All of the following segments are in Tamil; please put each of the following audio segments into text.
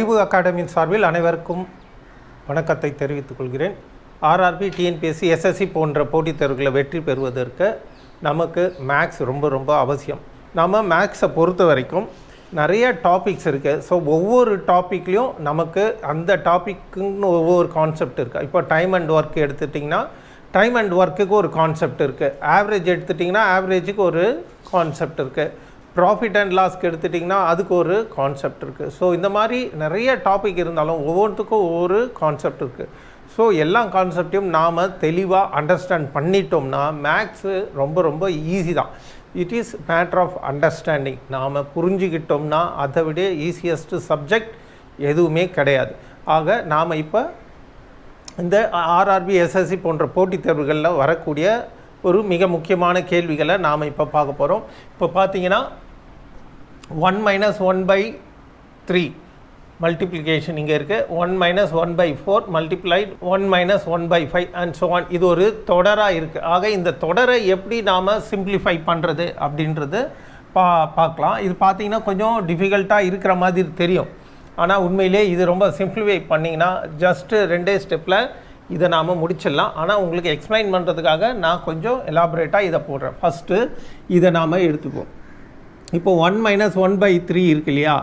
அறிவு அகாடமியின் சார்பில் அனைவருக்கும் வணக்கத்தை தெரிவித்துக் கொள்கிறேன். ஆர்ஆர்பி, டிஎன்பிஎஸ்சி, எஸ்எஸ்சி போன்ற போட்டித் தேர்வுகளை வெற்றி பெறுவதற்கு நமக்கு மேக்ஸ் ரொம்ப அவசியம். நம்ம மேக்ஸை பொறுத்த வரைக்கும் நிறைய டாபிக்ஸ் இருக்குது. ஸோ ஒவ்வொரு டாப்பிக்லேயும் நமக்கு அந்த டாப்பிக்குன்னு ஒவ்வொரு கான்செப்ட் இருக்குது. இப்போ டைம் அண்ட் ஒர்க் எடுத்துட்டிங்கன்னா டைம் அண்ட் ஒர்க்குக்கு ஒரு கான்செப்ட் இருக்குது. ஆவரேஜ் எடுத்துட்டிங்கன்னா ஆவரேஜுக்கு ஒரு கான்செப்ட் இருக்குது. ப்ராஃபிட் அண்ட் லாஸ்க்கு எடுத்துட்டிங்கன்னா அதுக்கு ஒரு கான்செப்ட் இருக்குது. ஸோ இந்த மாதிரி நிறைய டாபிக் இருந்தாலும் ஒவ்வொன்றுத்துக்கும் ஒவ்வொரு கான்செப்ட் இருக்குது. ஸோ எல்லா கான்செப்டையும் நாம் தெளிவாக அண்டர்ஸ்டாண்ட் பண்ணிட்டோம்னா மேக்ஸு ரொம்ப ஈஸி தான். It is matter of understanding. நாம் புரிஞ்சுக்கிட்டோம்னா அதை விட ஈஸியஸ்ட்டு சப்ஜெக்ட் எதுவுமே கிடையாது. ஆக நாம் இப்போ இந்த ஆர்ஆர்பி, எஸ்எஸ்சி போன்ற போட்டித் தேர்வுகளில் வரக்கூடிய ஒரு மிக முக்கியமான கேள்விகளை நாம் இப்போ பார்க்க போகிறோம். இப்போ பார்த்தீங்கன்னா 1 - 1/3 மல்டிப்ளிகேஷன் இங்கே இருக்குது. 1 - 1/4 மல்டிப்ளைட் 1 - 1/5 அண்ட் ஸோ ஆன். இது ஒரு தொடராக இருக்குது. ஆக இந்த தொடரை எப்படி நாம் சிம்பிளிஃபை பண்ணுறது அப்படின்றது பார்க்கலாம். இது பார்த்திங்கன்னா கொஞ்சம் டிஃபிகல்ட்டாக இருக்கிற மாதிரி தெரியும். ஆனால் உண்மையிலே இது ரொம்ப சிம்பிளிஃபை பண்ணிங்கன்னா ஜஸ்ட்டு 2 ஸ்டெப்பில் இதை நாம் முடிச்சிடலாம். ஆனால் உங்களுக்கு எக்ஸ்பிளைன் பண்ணுறதுக்காக நான் கொஞ்சம் எலாபரேட்டாக இதை போடுறேன். ஃபஸ்ட்டு இதை நாம் எடுத்துக்குவோம். இப்போ 1 - 1/3 இருக்கு இல்லையா,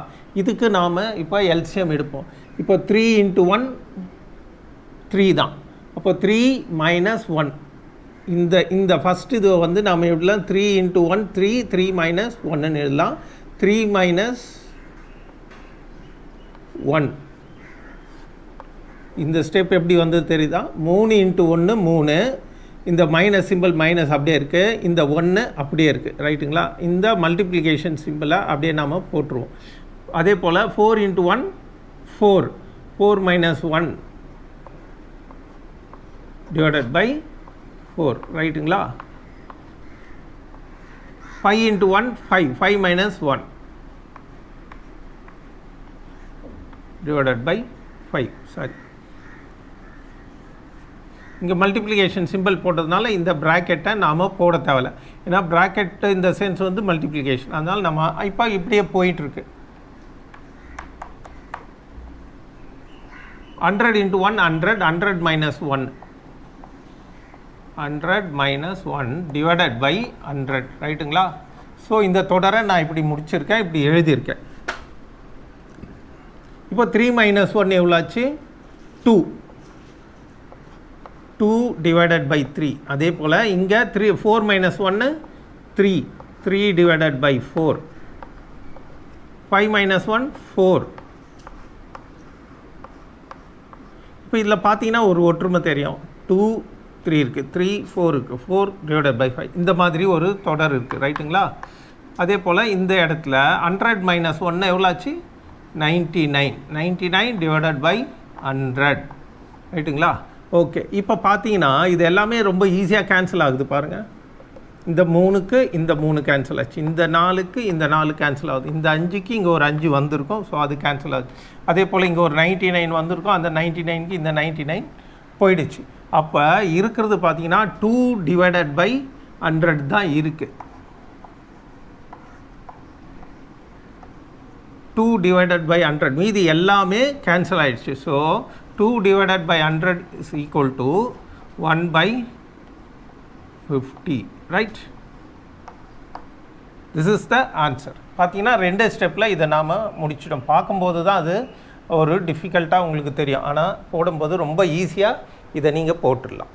இதுக்கு நாம் இப்போ எல்சிஎம் எடுப்போம். இப்போ 3 × 1 3 தான். அப்போ 3 - 1 இந்த ஃபஸ்ட் இது வந்து நாம் எப்படிலாம் 3 × 1 3 3 - 1ன்னு எழுதலாம். 3 - 1 இந்த ஸ்டெப் எப்படி வந்து தெரியுதா? 3 × 1 3. இந்த மைனஸ் சிம்பிள் மைனஸ் அப்படியே இருக்குது, இந்த 1 அப்படியே இருக்குது, ரைட்டுங்களா? இந்த மல்டிப்ளிகேஷன் சிம்பிளை அப்படியே நாம் போட்டுருவோம். அதே போல் 4 × 1 4 4 - 1 டிவைடட் பை 4, ரைட்டுங்களா? 5 × 1 5 5 - 1 டிவைடட் பை 5. சாரி, இங்கே மல்டிப்ளிகேஷன் சிம்பிள் போட்டதுனால இந்த ப்ராக்கெட்டை நாம் போட தேவையில்லை. ஏன்னா ப்ராக்கெட்டு இந்த சென்ஸ் வந்து மல்டிப்ளிகேஷன். அதனால் நம்ம இப்போ இப்படியே போயிட்டுருக்கு. 100 × 1 100 100 - 1 100 - 1 டிவைடட் பை 100, ரைட்டுங்களா? ஸோ இந்த தொடரை நான் இப்படி முடிச்சிருக்கேன், இப்படி எழுதியிருக்கேன். இப்போ 3 - 1 எவ்வளோ ஆச்சு? 2 டிவைடட் பை 3. அதே போல் இங்கே 4 - 1 3 3 டிவைடட் பை 4. 5 - 1 4. இப்போ இதில் பார்த்தீங்கன்னா ஒரு ஒற்றுமை தெரியும். 2 3 இருக்குது, 3 4 இருக்குது, 4 டிவைடட் பை 5. இந்த மாதிரி ஒரு தொடர் இருக்குது, ரைட்டுங்களா? அதே போல் இந்த இடத்துல 100 - 1 எவ்வளோ ஆச்சு? 99 99 டிவைடட் பை 100, ரைட்டுங்களா? ஓகே, இப்போ பார்த்தீங்கன்னா இது எல்லாமே ரொம்ப ஈஸியாக கேன்சல் ஆகுது பாருங்கள். இந்த 3க்கு இந்த 3 கேன்சல் ஆச்சு, இந்த 4க்கு இந்த 4 கேன்சல் ஆகுது, இந்த 5க்கு இங்கே ஒரு 5 வந்திருக்கும், ஸோ அது கேன்சல் ஆகுது. அதே போல் இங்கே ஒரு 99 வந்திருக்கும், அந்த 99க்கு இந்த 99 போயிடுச்சு. அப்போ இருக்கிறது பார்த்தீங்கன்னா 2 டிவைடட் பை 100 தான் இருக்குது. 2 டிவைடட் பை 100, மீதி எல்லாமே கேன்சல் ஆகிடுச்சு. So 2 divided by 100 is equal to 1/50, right? This is the answer. பார்த்தீங்கன்னா 2 ஸ்டெப்பில் இதை நாம் முடிச்சிட்டோம். பார்க்கும்போது தான் அது ஒரு டிஃபிகல்ட்டாக உங்களுக்கு தெரியும், ஆனால் போடும்போது ரொம்ப ஈஸியாக இதை நீங்கள் போட்டுடலாம்.